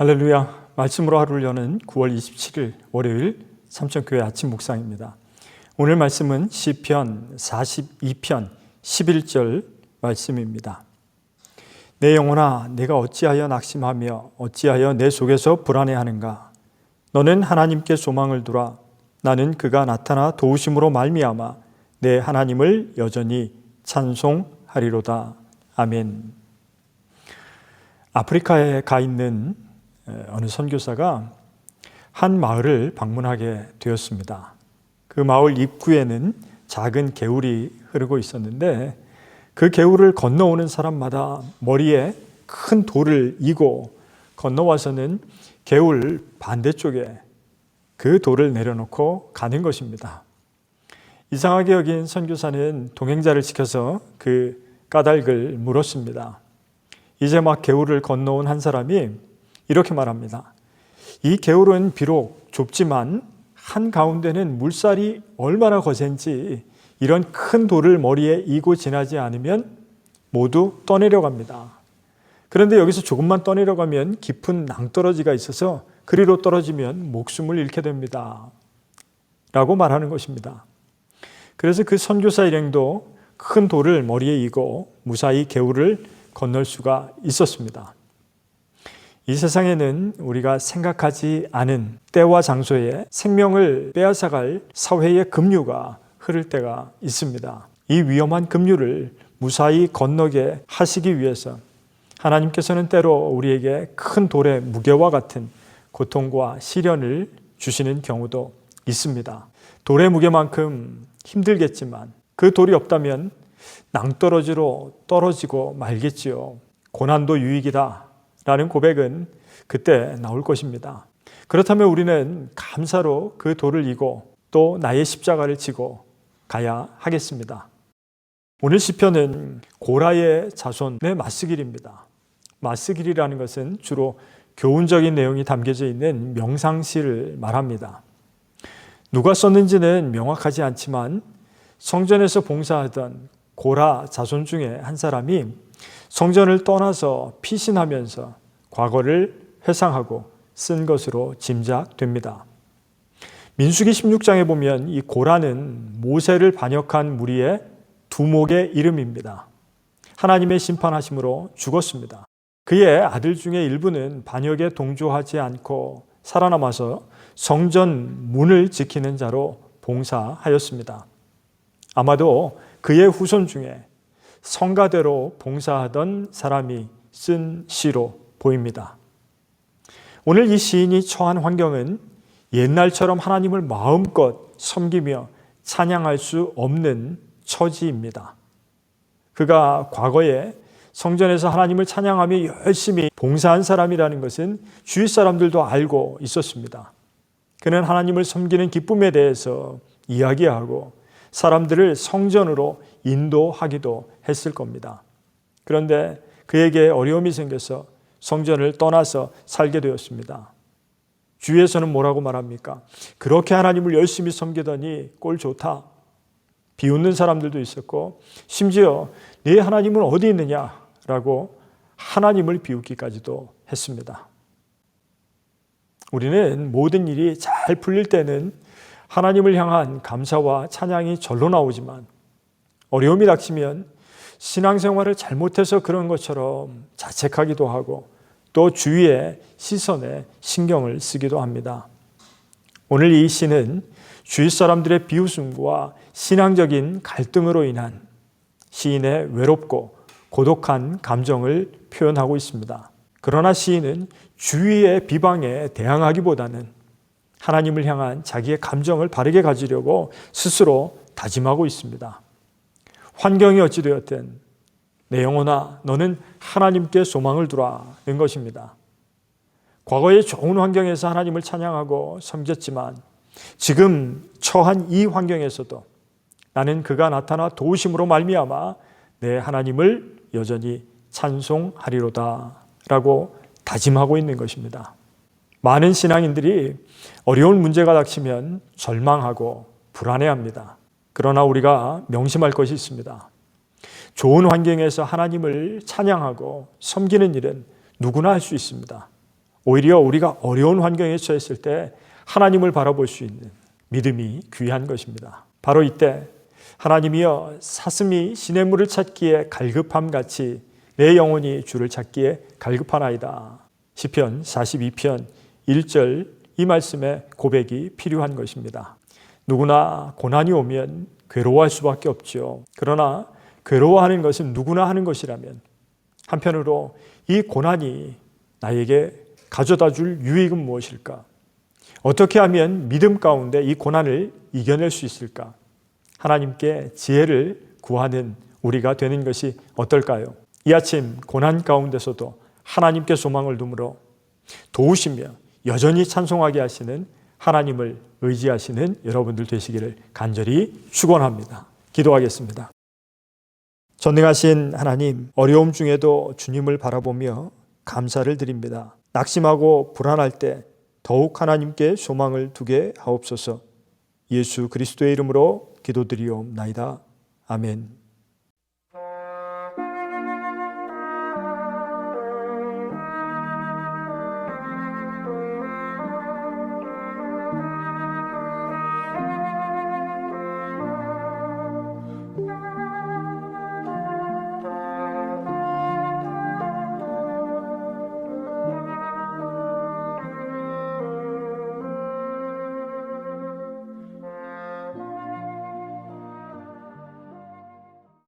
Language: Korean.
할렐루야. 말씀으로 하루를 여는 9월 27일 월요일 삼천교회 아침 묵상입니다. 오늘 말씀은 시편 42편 11절 말씀입니다. 내 영혼아, 내가 어찌하여 낙심하며 어찌하여 내 속에서 불안해하는가? 너는 하나님께 소망을 두라. 나는 그가 나타나 도우심으로 말미암아 내 하나님을 여전히 찬송하리로다. 아멘. 아프리카에 가 있는 어느 선교사가 한 마을을 방문하게 되었습니다. 그 마을 입구에는 작은 개울이 흐르고 있었는데 그 개울을 건너오는 사람마다 머리에 큰 돌을 이고 건너와서는 개울 반대쪽에 그 돌을 내려놓고 가는 것입니다. 이상하게 여긴 선교사는 동행자를 시켜서 그 까닭을 물었습니다. 이제 막 개울을 건너온 한 사람이 이렇게 말합니다. 이 개울은 비록 좁지만 한가운데는 물살이 얼마나 거센지 이런 큰 돌을 머리에 이고 지나지 않으면 모두 떠내려갑니다. 그런데 여기서 조금만 떠내려가면 깊은 낭떠러지가 있어서 그리로 떨어지면 목숨을 잃게 됩니다. 라고 말하는 것입니다. 그래서 그 선교사 일행도 큰 돌을 머리에 이고 무사히 개울을 건널 수가 있었습니다. 이 세상에는 우리가 생각하지 않은 때와 장소에 생명을 빼앗아갈 사회의 급류가 흐를 때가 있습니다. 이 위험한 급류를 무사히 건너게 하시기 위해서 하나님께서는 때로 우리에게 큰 돌의 무게와 같은 고통과 시련을 주시는 경우도 있습니다. 돌의 무게만큼 힘들겠지만 그 돌이 없다면 낭떠러지로 떨어지고 말겠지요. 고난도 유익이다 라는 고백은 그때 나올 것입니다. 그렇다면 우리는 감사로 그 돌을 이고 또 나의 십자가를 지고 가야 하겠습니다. 오늘 시편은 고라의 자손의 마스길입니다. 마스길이라는 것은 주로 교훈적인 내용이 담겨져 있는 명상시를 말합니다. 누가 썼는지는 명확하지 않지만 성전에서 봉사하던 고라 자손 중에 한 사람이 성전을 떠나서 피신하면서 과거를 회상하고 쓴 것으로 짐작됩니다. 민수기 16장에 보면 이 고라는 모세를 반역한 무리의 두목의 이름입니다. 하나님의 심판하심으로 죽었습니다. 그의 아들 중에 일부는 반역에 동조하지 않고 살아남아서 성전 문을 지키는 자로 봉사하였습니다. 아마도 그의 후손 중에 성가대로 봉사하던 사람이 쓴 시로 보입니다. 오늘 이 시인이 처한 환경은 옛날처럼 하나님을 마음껏 섬기며 찬양할 수 없는 처지입니다. 그가 과거에 성전에서 하나님을 찬양하며 열심히 봉사한 사람이라는 것은 주위 사람들도 알고 있었습니다. 그는 하나님을 섬기는 기쁨에 대해서 이야기하고 사람들을 성전으로 인도하기도 했을 겁니다. 그런데 그에게 어려움이 생겨서 성전을 떠나서 살게 되었습니다. 주위에서는 뭐라고 말합니까? 그렇게 하나님을 열심히 섬기더니 꼴 좋다. 비웃는 사람들도 있었고 심지어 네 하나님은 어디 있느냐라고 하나님을 비웃기까지도 했습니다. 우리는 모든 일이 잘 풀릴 때는 하나님을 향한 감사와 찬양이 절로 나오지만 어려움이 닥치면 신앙생활을 잘못해서 그런 것처럼 자책하기도 하고 또 주위의 시선에 신경을 쓰기도 합니다. 오늘 이 시는 주위 사람들의 비웃음과 신앙적인 갈등으로 인한 시인의 외롭고 고독한 감정을 표현하고 있습니다. 그러나 시인은 주위의 비방에 대항하기보다는 하나님을 향한 자기의 감정을 바르게 가지려고 스스로 다짐하고 있습니다. 환경이 어찌 되었든 내 영혼아 너는 하나님께 소망을 두라는 것입니다. 과거의 좋은 환경에서 하나님을 찬양하고 섬겼지만 지금 처한 이 환경에서도 나는 그가 나타나 도우심으로 말미암아 내 하나님을 여전히 찬송하리로다 라고 다짐하고 있는 것입니다. 많은 신앙인들이 어려운 문제가 닥치면 절망하고 불안해합니다. 그러나 우리가 명심할 것이 있습니다. 좋은 환경에서 하나님을 찬양하고 섬기는 일은 누구나 할 수 있습니다. 오히려 우리가 어려운 환경에 처했을 때 하나님을 바라볼 수 있는 믿음이 귀한 것입니다. 바로 이때 하나님이여 사슴이 시냇물을 찾기에 갈급함같이 내 영혼이 주를 찾기에 갈급하나이다. 시편 42편 1절 이 말씀의 고백이 필요한 것입니다. 누구나 고난이 오면 괴로워할 수밖에 없죠. 그러나 괴로워하는 것은 누구나 하는 것이라면 한편으로 이 고난이 나에게 가져다 줄 유익은 무엇일까? 어떻게 하면 믿음 가운데 이 고난을 이겨낼 수 있을까? 하나님께 지혜를 구하는 우리가 되는 것이 어떨까요? 이 아침 고난 가운데서도 하나님께 소망을 두므로 도우시며 여전히 찬송하게 하시는 하나님을 의지하시는 여러분들 되시기를 간절히 축원합니다. 기도하겠습니다. 전능하신 하나님, 어려움 중에도 주님을 바라보며 감사를 드립니다. 낙심하고 불안할 때 더욱 하나님께 소망을 두게 하옵소서. 예수 그리스도의 이름으로 기도드리옵나이다. 아멘.